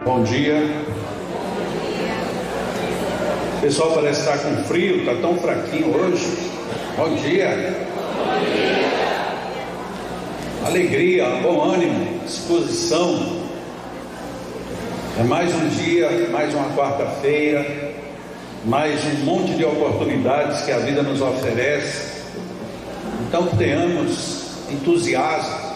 Bom dia. O pessoal parece estar com frio, está tão fraquinho hoje. Bom dia. Alegria, bom ânimo, disposição. É mais um dia, mais uma quarta-feira, mais um monte de oportunidades que a vida nos oferece. Então tenhamos entusiasmo.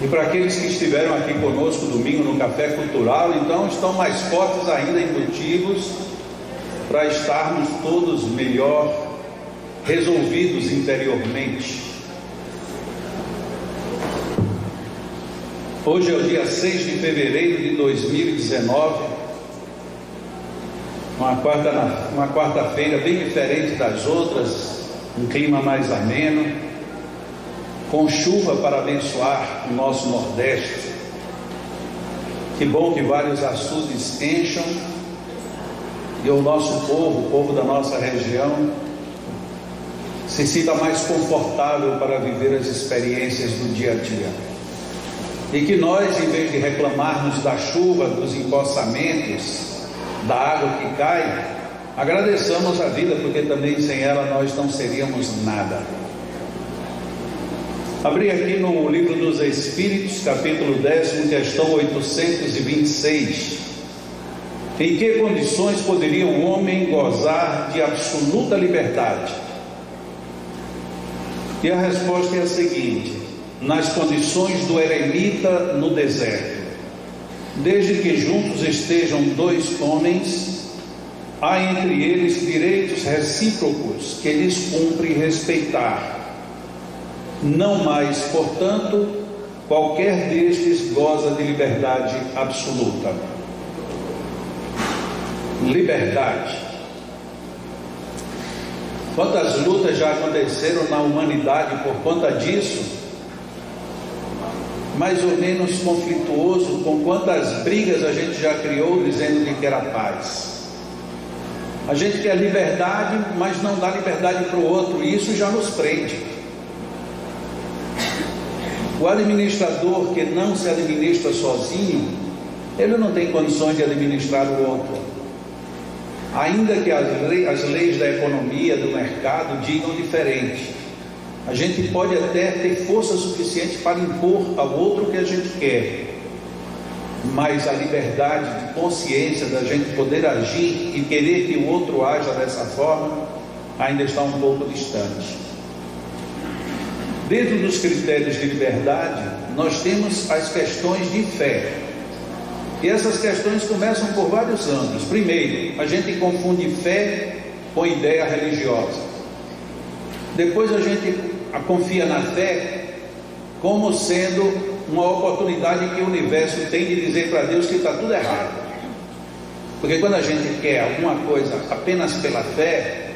E para aqueles que estiveram aqui conosco domingo no Café Cultural, então estão mais fortes ainda em motivos para estarmos todos melhor resolvidos interiormente. Hoje é o dia 6 de fevereiro de 2019, uma quarta-feira bem diferente das outras, um clima mais ameno, com chuva para abençoar o nosso Nordeste. Que bom que vários açudes encham e o nosso povo, o povo da nossa região, se sinta mais confortável para viver as experiências do dia a dia. E que nós, em vez de reclamarmos da chuva, dos empoçamentos, da água que cai, agradeçamos a vida, porque também sem ela nós não seríamos nada. Abri aqui no Livro dos Espíritos, capítulo 10, questão 826. Em que condições poderia um homem gozar de absoluta liberdade? E a resposta é a seguinte: nas condições do eremita no deserto. Desde que juntos estejam dois homens, há entre eles direitos recíprocos que lhes cumpre respeitar. Não mais, portanto, qualquer destes goza de liberdade absoluta. Liberdade. Quantas lutas já aconteceram na humanidade por conta disso? Mais ou menos conflituoso, com quantas brigas a gente já criou dizendo que era paz. A gente quer liberdade, mas não dá liberdade para o outro, e isso já nos prende. O administrador que não se administra sozinho, ele não tem condições de administrar o outro. Ainda que as leis da economia, do mercado, digam diferente. A gente pode até ter força suficiente para impor ao outro o que a gente quer. Mas a liberdade de consciência, da gente poder agir e querer que o outro haja dessa forma, ainda está um pouco distante. Dentro dos critérios de liberdade, nós temos as questões de fé. E essas questões começam por vários âmbitos. Primeiro, a gente confunde fé com ideia religiosa. Depois a gente confia na fé como sendo uma oportunidade que o universo tem de dizer para Deus que está tudo errado. Porque quando a gente quer alguma coisa apenas pela fé,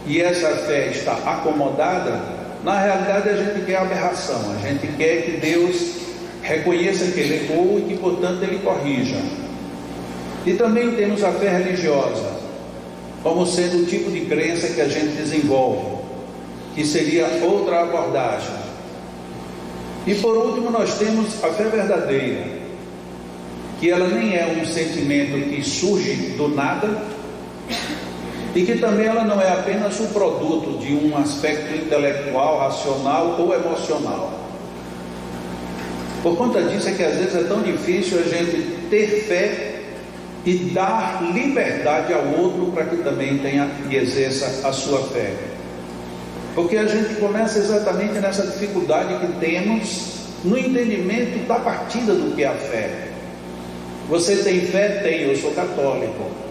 e essa fé está acomodada, na realidade a gente quer aberração. A gente quer que Deus reconheça que ele errou e que portanto ele corrija. E também temos a fé religiosa como sendo o tipo de crença que a gente desenvolve, que seria outra abordagem. E por último nós temos a fé verdadeira, que ela nem é um sentimento que surge do nada, e que também ela não é apenas o produto de um aspecto intelectual, racional ou emocional. Por conta disso é que às vezes é tão difícil a gente ter fé e dar liberdade ao outro para que também tenha e exerça a sua fé. Porque a gente começa exatamente nessa dificuldade que temos no entendimento da partida do que é a fé. Você tem fé? Tem, eu sou católico.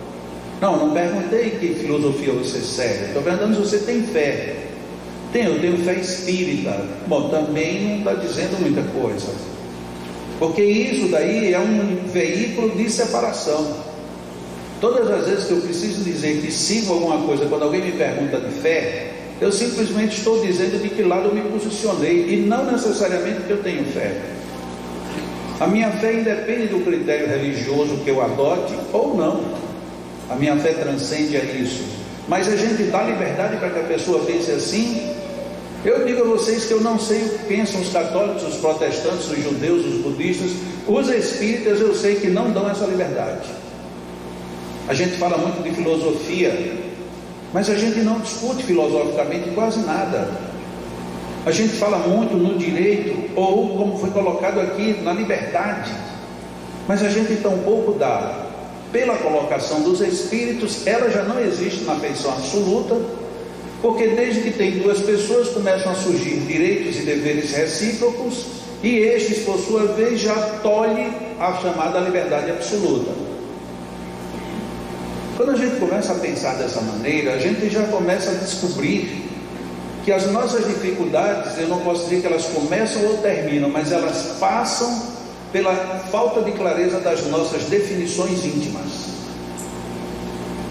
Não perguntei que filosofia você segue. Estou perguntando se você tem fé. Eu tenho fé espírita. Bom, também não está dizendo muita coisa. Porque isso daí é um veículo de separação. Todas as vezes que eu preciso dizer que sigo alguma coisa, quando alguém me pergunta de fé, eu simplesmente estou dizendo de que lado eu me posicionei, e não necessariamente que eu tenho fé. A minha fé independe do critério religioso que eu adote ou não. A minha fé transcende a isso. Mas a gente dá liberdade para que a pessoa pense assim, Eu digo a vocês que eu não sei o que pensam os católicos, os protestantes, os judeus, os budistas, os espíritas, eu sei que não dão essa liberdade. A gente fala muito de filosofia, mas a gente não discute filosoficamente quase nada. A gente fala muito no direito, ou como foi colocado aqui, na liberdade, mas a gente tampouco dá. Pela colocação dos espíritos, ela já não existe na feição absoluta, porque desde que tem duas pessoas começam a surgir direitos e deveres recíprocos, e estes, por sua vez, já tolhem a chamada liberdade absoluta. Quando a gente começa a pensar dessa maneira, a gente já começa a descobrir que as nossas dificuldades, eu não posso dizer que elas começam ou terminam, mas elas passam pela falta de clareza das nossas definições íntimas.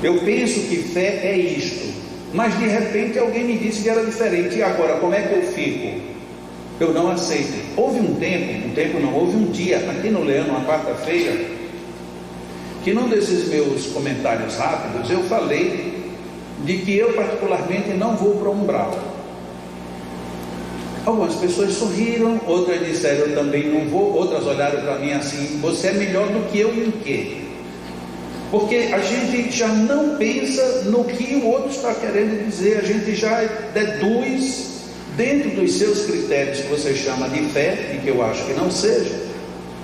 Eu penso que fé é isto, mas de repente alguém me disse que era diferente, e agora como é que eu fico? Eu não aceito. Houve houve um dia, aqui no Leão, uma quarta-feira, que num desses meus comentários rápidos, eu falei de que eu particularmente não vou para o umbral. Algumas pessoas sorriram, outras disseram eu também não vou, outras olharam para mim assim, você é melhor do que eu em quê? Porque a gente já não pensa no que o outro está querendo dizer, a gente já deduz dentro dos seus critérios que você chama de fé, e que eu acho que não seja,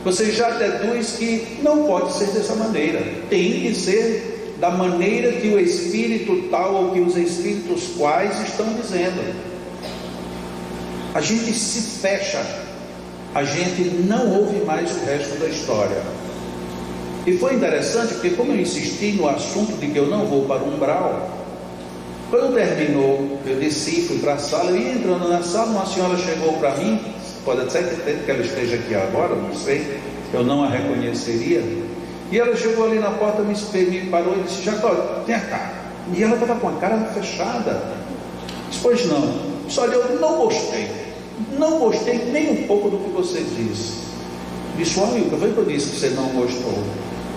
você já deduz que não pode ser dessa maneira, tem que ser da maneira que o espírito tal ou que os espíritos quais estão dizendo. A gente se fecha, a gente não ouve mais o resto da história. E foi interessante porque, como eu insisti no assunto de que eu não vou para o umbral, quando terminou, eu desci, fui para a sala, eu ia entrando na sala, uma senhora chegou para mim, pode ser que ela esteja aqui agora, não sei, eu não a reconheceria, e ela chegou ali na porta, me parou e disse, Jacó, vem cá. E ela estava com a cara fechada. Disse, pois não. Disse, olha, eu não gostei nem um pouco do que você disse. Disse, olha, o que foi que eu disse que você não gostou?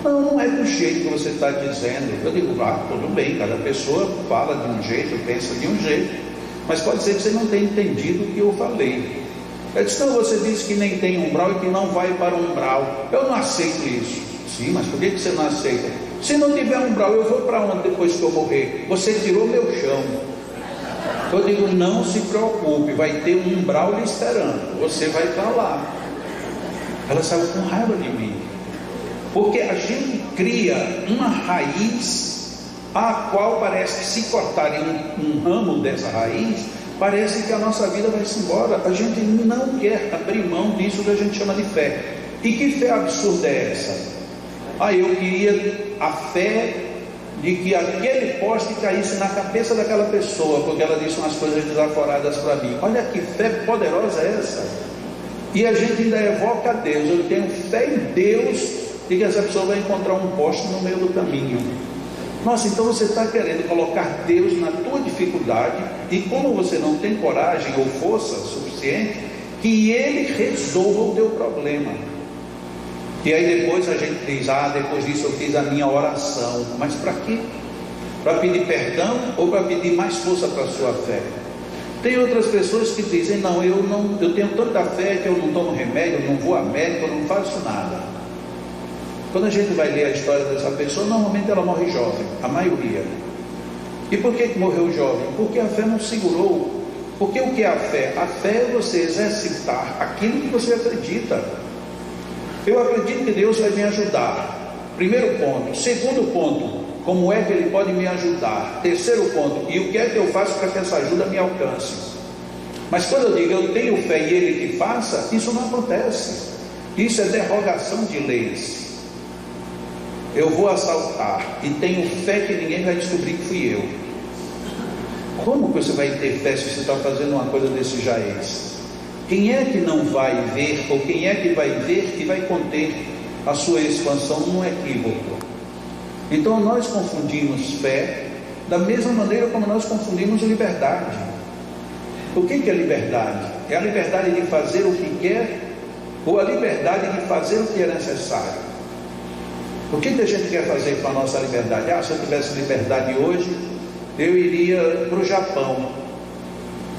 Não é do jeito que você está dizendo. Eu digo, tudo bem, cada pessoa fala de um jeito, pensa de um jeito, mas pode ser que você não tenha entendido o que eu falei. Eu disse, então você disse que nem tem umbral e que não vai para o umbral. Eu não aceito isso. Sim, mas por que você não aceita? Se não tiver umbral, eu vou para onde depois que eu morrer? Você tirou meu chão. Eu digo, não se preocupe, vai ter um umbral lhe esperando, você vai para lá. Ela saiu com raiva de mim, porque a gente cria uma raiz, a qual parece que se cortarem um ramo dessa raiz, parece que a nossa vida vai-se embora. A gente não quer abrir mão disso que a gente chama de fé. E que fé absurda é essa? Eu queria a fé de que aquele poste caísse na cabeça daquela pessoa, porque ela disse umas coisas desaforadas para mim. Olha que fé poderosa é essa. E a gente ainda evoca a Deus. Eu tenho fé em Deus de que essa pessoa vai encontrar um poste no meio do caminho. Nossa, então você está querendo colocar Deus na tua dificuldade, e como você não tem coragem ou força suficiente, que Ele resolva o teu problema. E aí depois a gente diz, depois disso eu fiz a minha oração. Mas para quê? Para pedir perdão ou para pedir mais força para a sua fé? Tem outras pessoas que dizem, eu tenho tanta fé que eu não tomo remédio, eu não vou a médico, eu não faço nada. Quando a gente vai ler a história dessa pessoa, normalmente ela morre jovem, a maioria. E por que morreu jovem? Porque a fé não segurou. Porque o que é a fé? A fé é você exercitar aquilo que você acredita. Eu acredito que Deus vai me ajudar. Primeiro ponto. Segundo ponto, como é que Ele pode me ajudar? Terceiro ponto, e o que é que eu faço para que essa ajuda me alcance? Mas quando eu digo eu tenho fé e Ele que faça, isso não acontece. Isso é derrogação de leis. Eu vou assaltar e tenho fé que ninguém vai descobrir que fui eu. Como que você vai ter fé se você está fazendo uma coisa desse jaez? Quem é que não vai ver, ou quem é que vai ver e vai conter a sua expansão num equívoco? Então nós confundimos fé da mesma maneira como nós confundimos liberdade. O que é liberdade? É a liberdade de fazer o que quer, ou a liberdade de fazer o que é necessário? O que a gente quer fazer com a nossa liberdade? Se eu tivesse liberdade hoje, eu iria para o Japão.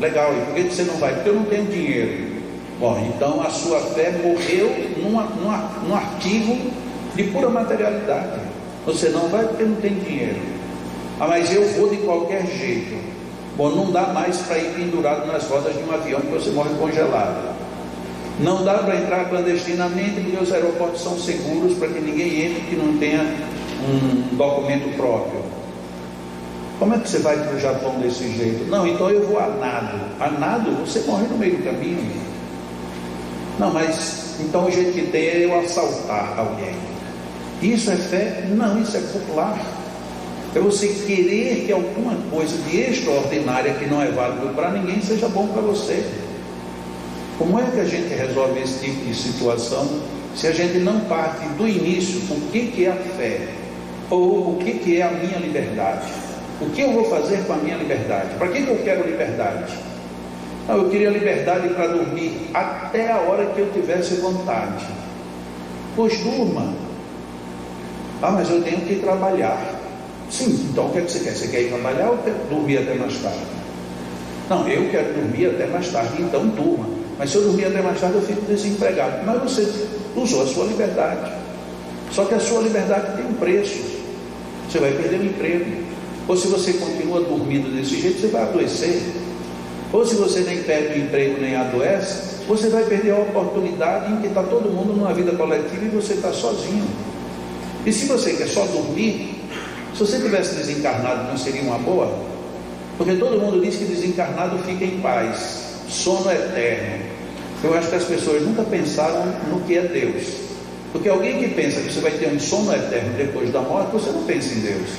Legal, e por que você não vai? Porque eu não tenho dinheiro. Bom, então a sua fé morreu num artigo de pura materialidade. Você não vai porque não tem dinheiro. Ah, mas eu vou de qualquer jeito. Bom, não dá mais para ir pendurado nas rodas de um avião que você morre congelado. Não dá para entrar clandestinamente porque os aeroportos são seguros para que ninguém entre que não tenha um documento próprio. Como é que você vai para o Japão desse jeito? Não, então eu vou a nado. A nado, você morre no meio do caminho. Não, mas então o jeito que tem é eu assaltar alguém. Isso é fé? Não, isso é popular. É você querer que alguma coisa de extraordinária que não é válido para ninguém seja bom para você. Como é que a gente resolve esse tipo de situação se a gente não parte do início o que é a fé? Ou o que é a minha liberdade? O que eu vou fazer com a minha liberdade? Para que eu quero liberdade? Não, eu queria liberdade para dormir até a hora que eu tivesse vontade. Pois durma. Ah, mas eu tenho que trabalhar. Sim, então o que é que você quer? Você quer ir trabalhar ou quer dormir até mais tarde? Não, eu quero dormir até mais tarde, então durma. Mas se eu dormir até mais tarde eu fico desempregado. Mas você usou a sua liberdade. Só que a sua liberdade tem um preço. Você vai perder o emprego. Ou se você continua dormindo desse jeito, você vai adoecer. Ou se você nem perde o emprego nem adoece, você vai perder a oportunidade em que está todo mundo numa vida coletiva e você está sozinho. E se você quer só dormir, se você tivesse desencarnado, não seria uma boa? Porque todo mundo diz que desencarnado fica em paz, sono eterno. Eu acho que as pessoas nunca pensaram no que é Deus. Porque alguém que pensa que você vai ter um sono eterno depois da morte, você não pensa em Deus.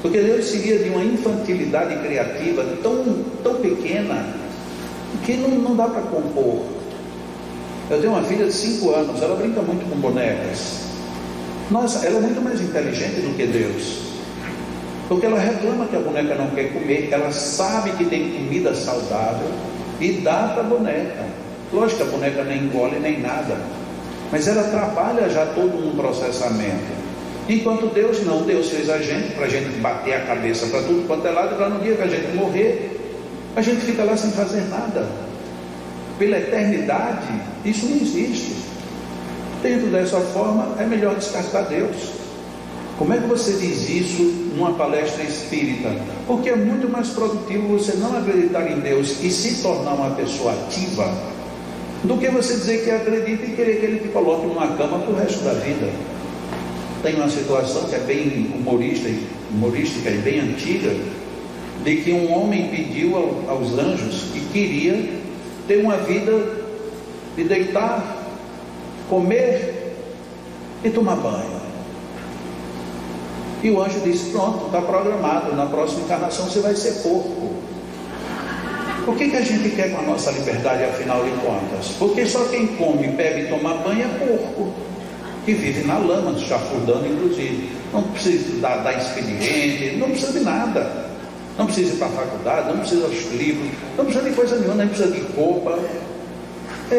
Porque Deus seria de uma infantilidade criativa tão pequena que não dá para compor. Eu tenho uma filha de 5 anos, ela brinca muito com bonecas. Nossa, ela é muito mais inteligente do que Deus. Porque ela reclama que a boneca não quer comer, ela sabe que tem comida saudável e dá para a boneca. Lógico que a boneca nem engole nem nada, mas ela trabalha já todo um processamento. Enquanto Deus não, Deus fez a gente para a gente bater a cabeça para tudo quanto é lado, para no dia que a gente morrer, a gente fica lá sem fazer nada. Pela eternidade, isso não existe. Dentro dessa forma, é melhor descartar Deus. Como é que você diz isso numa palestra espírita? Porque é muito mais produtivo você não acreditar em Deus e se tornar uma pessoa ativa, do que você dizer que acredita e querer que Ele te coloque numa cama para o resto da vida. Tem uma situação que é bem humorística e bem antiga, de que um homem pediu aos anjos que queria ter uma vida de deitar, comer e tomar banho. E o anjo disse: pronto, está programado, na próxima encarnação você vai ser porco. O que a gente quer com a nossa liberdade, afinal de contas? Porque só quem come, bebe e toma banho é porco, que vive na lama, chafurdando inclusive. Não precisa dar expediente, não precisa de nada. Não precisa ir para a faculdade, não precisa de livros, não precisa de coisa nenhuma, nem precisa de roupa.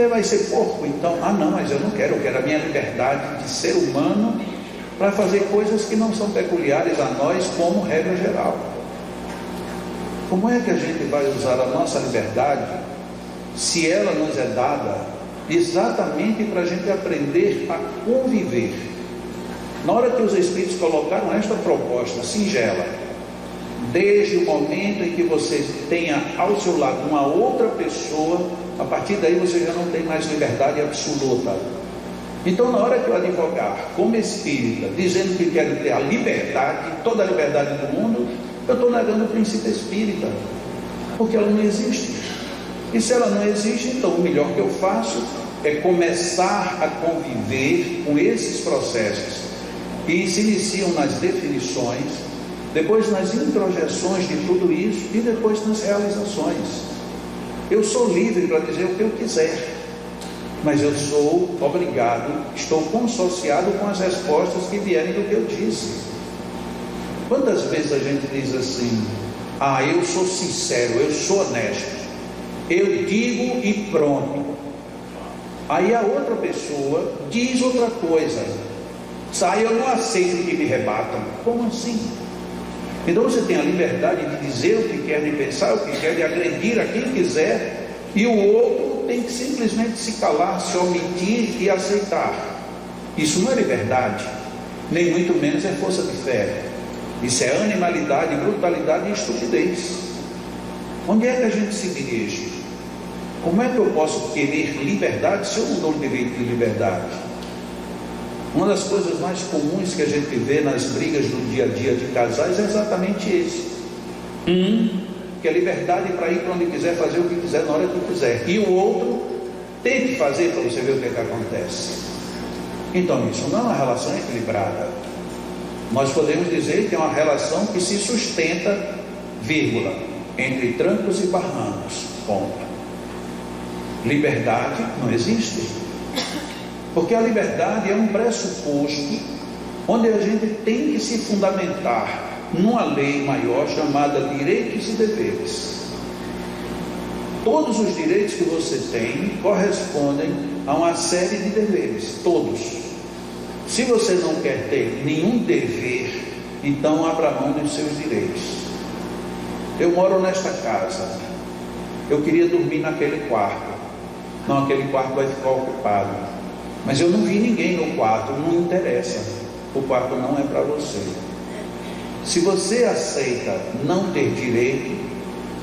Vai ser porco, então. Ah não, mas eu quero a minha liberdade de ser humano para fazer coisas que não são peculiares a nós como regra geral. Como é que a gente vai usar a nossa liberdade se ela nos é dada exatamente para a gente aprender a conviver? Na hora que os Espíritos colocaram esta proposta singela, desde o momento em que você tenha ao seu lado uma outra pessoa, a partir daí você já não tem mais liberdade absoluta. Então, na hora que eu advogar como espírita, dizendo que quero ter a liberdade, toda a liberdade do mundo, eu estou negando o princípio espírita, porque ela não existe. E se ela não existe, então o melhor que eu faço é começar a conviver com esses processos que se iniciam nas definições, depois nas introjeções de tudo isso e depois nas realizações. Eu sou livre para dizer o que eu quiser, mas eu sou obrigado, estou consociado com as respostas que vierem do que eu disse. Quantas vezes a gente diz assim: ah, eu sou sincero, eu sou honesto, eu digo e pronto. Aí a outra pessoa diz outra coisa, eu não aceito que me rebatam. Como assim? Então você tem a liberdade de dizer o que quer, de pensar o que quer, de agredir a quem quiser, e o outro tem que simplesmente se calar, se omitir e aceitar. Isso não é liberdade, nem muito menos é força de fé. Isso é animalidade, brutalidade e estupidez. Onde é que a gente se dirige? Como é que eu posso querer liberdade se eu não dou o direito de liberdade? Uma das coisas mais comuns que a gente vê nas brigas do dia a dia de casais é exatamente isso. Que é liberdade para ir para onde quiser, fazer o que quiser, na hora que quiser. E o outro tem que fazer para você ver o que é que acontece. Então isso não é uma relação equilibrada. Nós podemos dizer que é uma relação que se sustenta, vírgula, entre trancos e barrancos, ponto. Liberdade não existe, porque a liberdade é um pressuposto onde a gente tem que se fundamentar numa lei maior chamada direitos e deveres. Todos os direitos que você tem correspondem a uma série de deveres, todos. Se você não quer ter nenhum dever, então abra mão dos seus direitos. Eu moro nesta casa, eu queria dormir naquele quarto. Não, aquele quarto vai ficar ocupado. Mas eu não vi ninguém no quarto, não interessa. O quarto não é para você. Se você aceita não ter direito,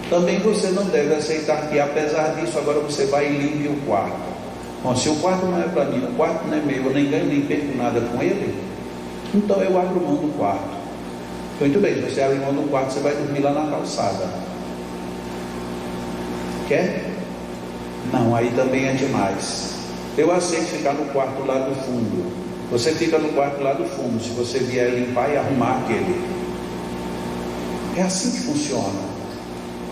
também você não deve aceitar que, apesar disso, agora você vai e limpe o quarto. Bom, se o quarto não é para mim, o quarto não é meu, eu nem ganho nem perco nada com ele, então eu abro mão do quarto. Muito bem, se você abre mão do quarto, você vai dormir lá na calçada. Quer? Não, aí também é demais. Eu aceito ficar no quarto lá do fundo. Você fica no quarto lá do fundo, se você vier limpar e arrumar aquele. É assim que funciona.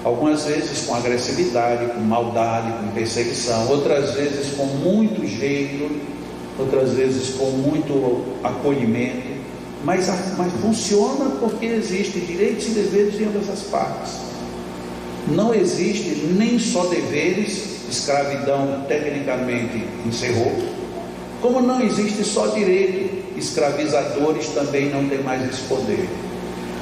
Algumas vezes com agressividade, com maldade, com perseguição. Outras vezes com muito jeito. Outras vezes com muito acolhimento. Mas funciona porque existem direitos e deveres de ambas as partes. Não existe nem só deveres. Escravidão tecnicamente encerrou, como não existe só direito, escravizadores também não têm mais esse poder.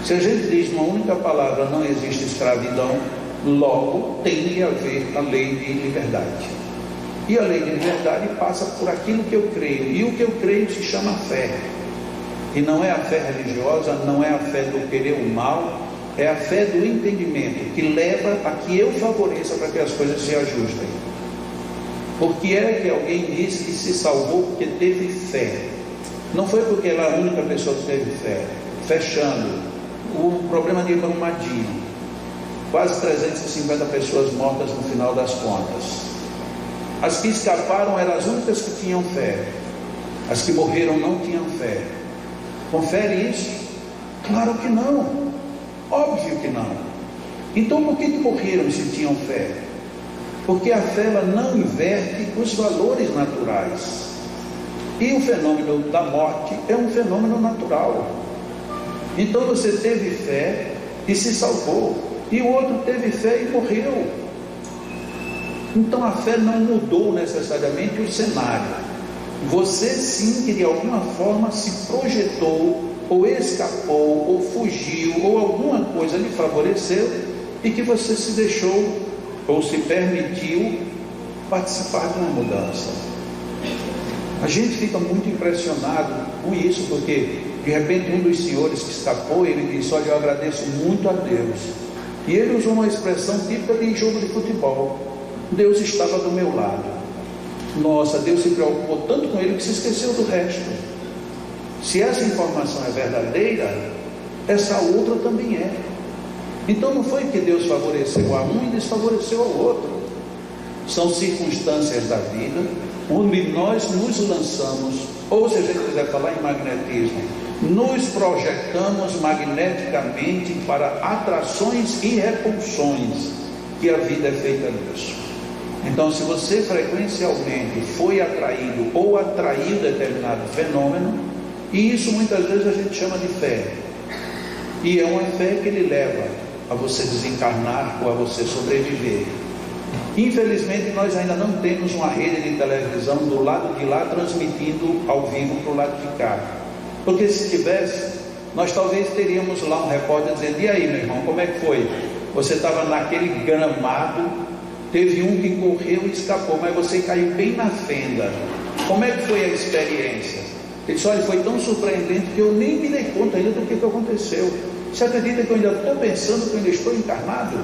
Se a gente diz uma única palavra, não existe escravidão, logo tem que haver a lei de liberdade. E a lei de liberdade passa por aquilo que eu creio, e o que eu creio se chama fé. E não é a fé religiosa, não é a fé do querer o mal, é a fé do entendimento, que leva a que eu favoreça para que as coisas se ajustem. Porque é que alguém disse que se salvou porque teve fé. Não foi porque ela é a única pessoa que teve fé. Fechando, o problema de Brumadinho, quase 350 pessoas mortas no final das contas. As que escaparam eram as únicas que tinham fé. As que morreram não tinham fé. Confere isso? Claro que não. Óbvio que não. Então por que morreram se tinham fé? Porque a fé ela não inverte os valores naturais. E o fenômeno da morte é um fenômeno natural. Então você teve fé e se salvou. E o outro teve fé e morreu. Então a fé não mudou necessariamente o cenário. Você sim que de alguma forma se projetou, ou escapou, ou fugiu, ou alguma coisa lhe favoreceu, e que você se deixou, ou se permitiu participar de uma mudança. A gente fica muito impressionado com isso, porque de repente um dos senhores que escapou, ele disse: olha, eu agradeço muito a Deus. E ele usou uma expressão típica de jogo de futebol: Deus estava do meu lado. Nossa, Deus se preocupou tanto com ele que se esqueceu do resto. Se essa informação é verdadeira, essa outra também é. Então não foi que Deus favoreceu a um e desfavoreceu ao outro. São circunstâncias da vida onde nós nos lançamos, ou se a gente quiser falar em magnetismo, nos projetamos magneticamente para atrações e repulsões, que a vida é feita disso. Então, se você frequencialmente foi atraído ou atraiu determinado fenômeno, e isso muitas vezes a gente chama de fé, e é uma fé que lhe leva a você desencarnar ou a você sobreviver. Infelizmente nós ainda não temos uma rede de televisão do lado de lá transmitindo ao vivo para o lado de cá, porque se tivesse, nós talvez teríamos lá um repórter dizendo: e aí, meu irmão, como é que foi? Você estava naquele gramado, teve um que correu e escapou, mas você caiu bem na fenda. Como é que foi a experiência? Ele disse: olha, foi tão surpreendente que eu nem me dei conta ainda do que aconteceu. Você acredita que eu ainda estou pensando que eu ainda estou encarnado?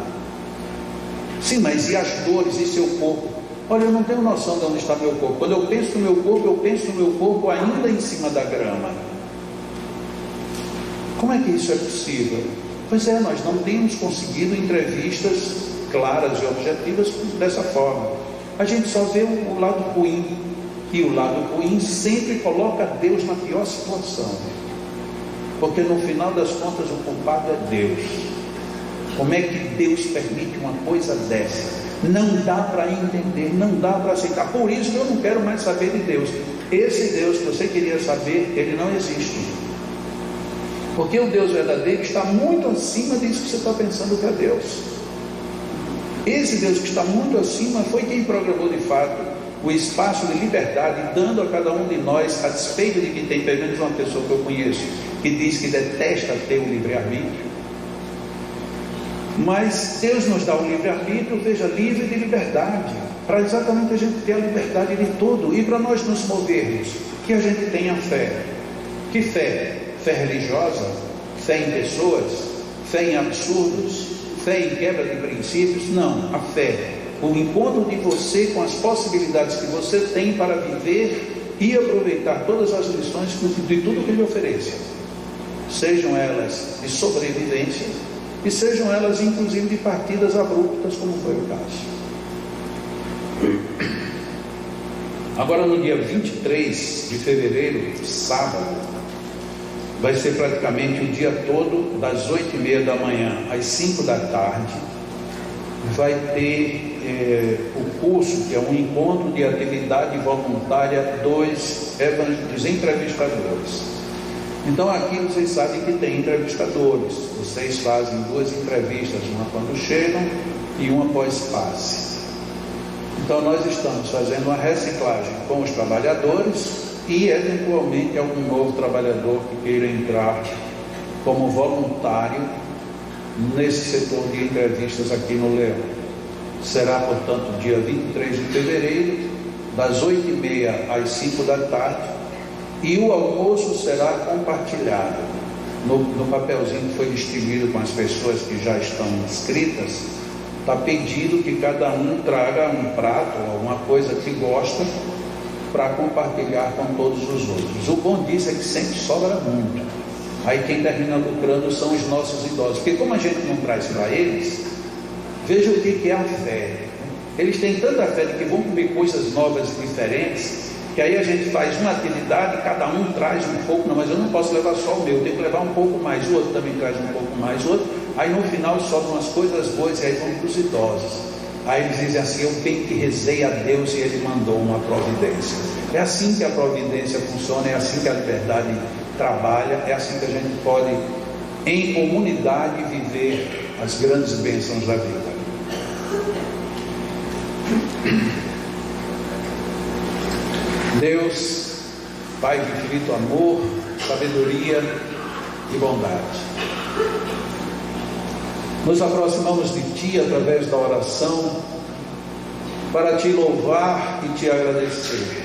Sim, mas e as dores e seu corpo? Olha, eu não tenho noção de onde está meu corpo. Quando eu penso no meu corpo, eu penso no meu corpo ainda em cima da grama. Como é que isso é possível? Pois é, nós não temos conseguido entrevistas claras e objetivas dessa forma. A gente só vê o lado ruim, e o lado ruim sempre coloca Deus na pior situação, porque no final das contas o culpado é Deus. Como é que Deus permite uma coisa dessa? Não dá para entender, não dá para aceitar. Por isso que eu não quero mais saber de Deus. Esse Deus que você queria saber, ele não existe, porque o Deus verdadeiro está muito acima disso que você está pensando que é Deus. Esse Deus que está muito acima foi quem programou de fato o espaço de liberdade, dando a cada um de nós, a despeito de que tem pelo menos uma pessoa que eu conheço que diz que detesta ter o livre-arbítrio. Mas Deus nos dá o livre-arbítrio, veja, livre de liberdade, para exatamente a gente ter a liberdade de tudo, e para nós nos movermos, que a gente tenha fé. Que fé? Fé religiosa? Fé em pessoas? Fé em absurdos? Fé em quebra de princípios? Não, a fé, o encontro de você com as possibilidades que você tem para viver e aproveitar todas as lições de tudo que Ele oferece, sejam elas de sobrevivência e sejam elas inclusive de partidas abruptas, como foi o caso. Agora, no dia 23 de fevereiro, sábado, vai ser praticamente o dia todo, das 8h30 da manhã às 5 da tarde, vai ter o curso, que é um encontro de atividade voluntária dos entrevistadores. Então aqui vocês sabem que tem entrevistadores, vocês fazem 2 entrevistas, uma quando chegam e uma pós-passe. Então nós estamos fazendo uma reciclagem com os trabalhadores e eventualmente algum novo trabalhador que queira entrar como voluntário nesse setor de entrevistas aqui no Leão. Será, portanto, dia 23 de fevereiro, das 8h30 às 5 da tarde, e o almoço será compartilhado. No papelzinho que foi distribuído com as pessoas que já estão inscritas, está pedido que cada um traga um prato, alguma coisa que gosta, para compartilhar com todos os outros. O bom disso é que sempre sobra muito. Aí quem termina lucrando são os nossos idosos, porque como a gente não traz para eles, veja o que é a fé. Eles têm tanta fé de que vão comer coisas novas e diferentes, que aí a gente faz uma atividade, cada um traz um pouco. Não, mas eu não posso levar só o meu, eu tenho que levar um pouco mais, o outro também traz um pouco mais, o outro. Aí no final sobram umas coisas boas e aí vão para os idosos. Aí eles dizem assim: eu bem que rezei a Deus e Ele mandou uma providência. É assim que a providência funciona, é assim que a liberdade trabalha, é assim que a gente pode, em comunidade, viver as grandes bênçãos da vida. Deus, Pai de infinito amor, sabedoria e bondade, nos aproximamos de Ti através da oração para Te louvar e Te agradecer,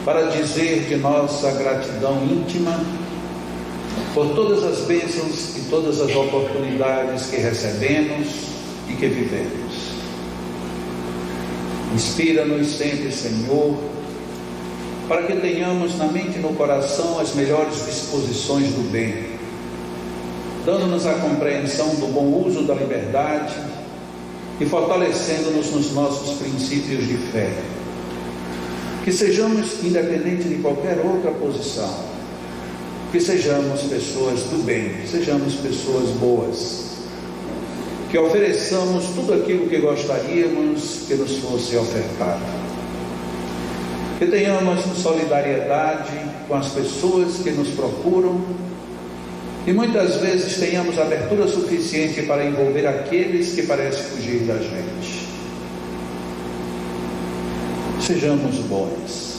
para dizer de nossa gratidão íntima por todas as bênçãos e todas as oportunidades que recebemos e que vivemos. Inspira-nos sempre, Senhor, para que tenhamos na mente e no coração as melhores disposições do bem, dando-nos a compreensão do bom uso da liberdade e fortalecendo-nos nos nossos princípios de fé. Que sejamos, independente de qualquer outra posição, que sejamos pessoas do bem, sejamos pessoas boas, que ofereçamos tudo aquilo que gostaríamos que nos fosse ofertado, que tenhamos solidariedade com as pessoas que nos procuram e muitas vezes tenhamos abertura suficiente para envolver aqueles que parecem fugir da gente. Sejamos bons,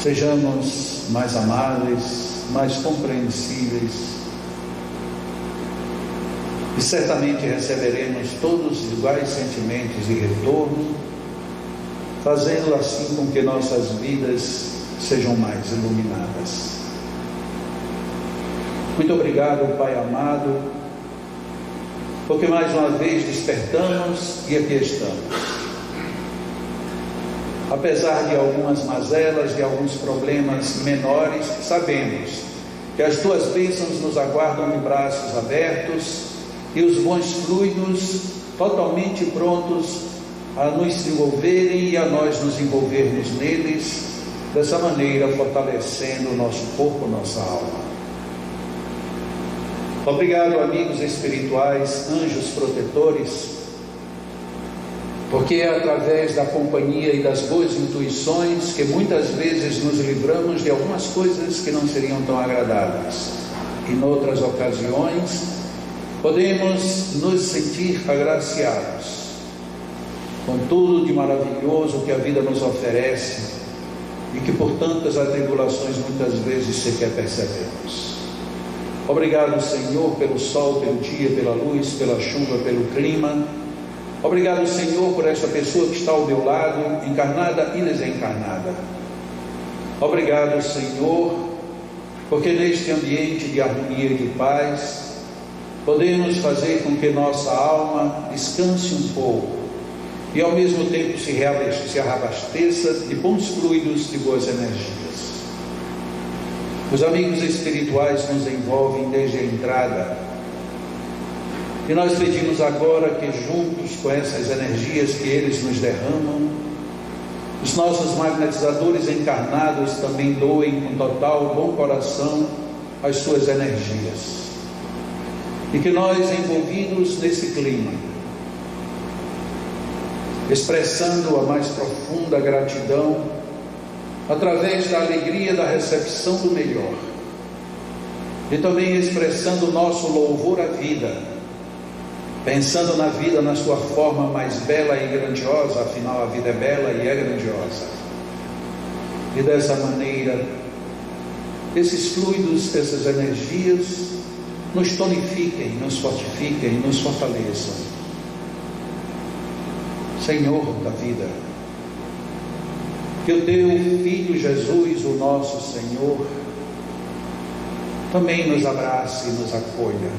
sejamos mais amáveis, mais compreensíveis, e certamente receberemos todos os iguais sentimentos de retorno, fazendo assim com que nossas vidas sejam mais iluminadas. Muito obrigado, Pai amado, porque mais uma vez despertamos e aqui estamos. Apesar de algumas mazelas, de alguns problemas menores, sabemos que as Tuas bênçãos nos aguardam de braços abertos e os bons fluidos totalmente prontos a nos envolverem e a nós nos envolvermos neles, dessa maneira fortalecendo o nosso corpo, nossa alma. Obrigado, amigos espirituais, anjos protetores, porque é através da companhia e das boas intuições que muitas vezes nos livramos de algumas coisas que não seriam tão agradáveis. E em outras ocasiões podemos nos sentir agraciados com tudo de maravilhoso que a vida nos oferece e que por tantas atribulações muitas vezes sequer percebemos. Obrigado, Senhor, pelo sol, pelo dia, pela luz, pela chuva, pelo clima. Obrigado, Senhor, por esta pessoa que está ao meu lado, encarnada e desencarnada. Obrigado, Senhor, porque neste ambiente de harmonia e de paz, podemos fazer com que nossa alma descanse um pouco e ao mesmo tempo se reabasteça de bons fluidos, de boas energias. Os amigos espirituais nos envolvem desde a entrada, e nós pedimos agora que, juntos com essas energias que eles nos derramam, os nossos magnetizadores encarnados também doem com total bom coração as suas energias. E que nós, envolvidos nesse clima, expressando a mais profunda gratidão, através da alegria da recepção do melhor, e também expressando o nosso louvor à vida, pensando na vida na sua forma mais bela e grandiosa, afinal a vida é bela e é grandiosa. E dessa maneira, esses fluidos, essas energias, nos tonifiquem, nos fortifiquem, nos fortaleçam. Senhor da vida, que o Teu Filho Jesus, o nosso Senhor, também nos abrace e nos acolha.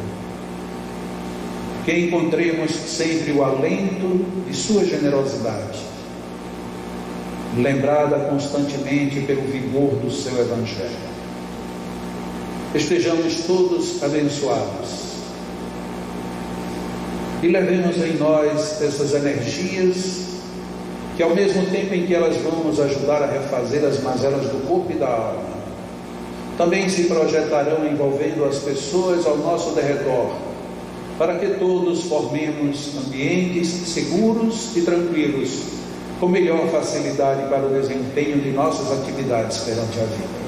Que encontremos sempre o alento de sua generosidade, lembrada constantemente pelo vigor do seu Evangelho. Estejamos todos abençoados e levemos em nós essas energias que, ao mesmo tempo em que elas vão nos ajudar a refazer as mazelas do corpo e da alma, também se projetarão envolvendo as pessoas ao nosso derredor, para que todos formemos ambientes seguros e tranquilos, com melhor facilidade para o desempenho de nossas atividades perante a vida.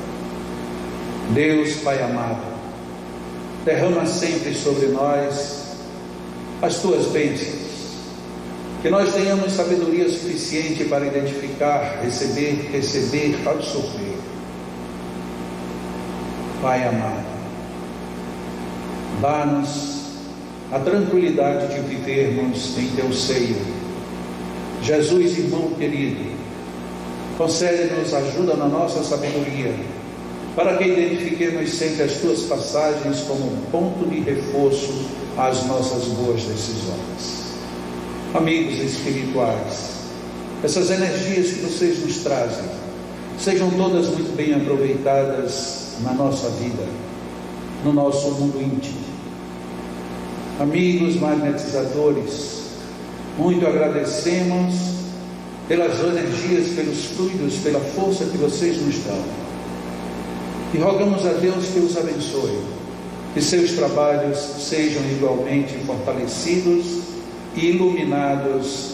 Deus, Pai amado, derrama sempre sobre nós as Tuas bênçãos, que nós tenhamos sabedoria suficiente para identificar, receber, absorver. Pai amado, dá-nos a tranquilidade de vivermos em Teu seio. Jesus, irmão querido, concede-nos ajuda na nossa sabedoria, para que identifiquemos sempre as Tuas passagens como um ponto de reforço às nossas boas decisões. Amigos espirituais, essas energias que vocês nos trazem, sejam todas muito bem aproveitadas na nossa vida, no nosso mundo íntimo. Amigos magnetizadores, muito agradecemos pelas energias, pelos fluidos, pela força que vocês nos dão. E rogamos a Deus que os abençoe, que seus trabalhos sejam igualmente fortalecidos e iluminados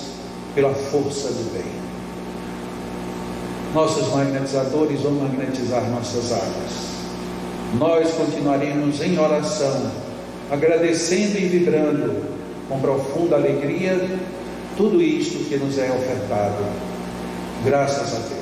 pela força do bem. Nossos magnetizadores vão magnetizar nossas águas. Nós continuaremos em oração, agradecendo e vibrando com profunda alegria tudo isto que nos é ofertado. Graças a Deus.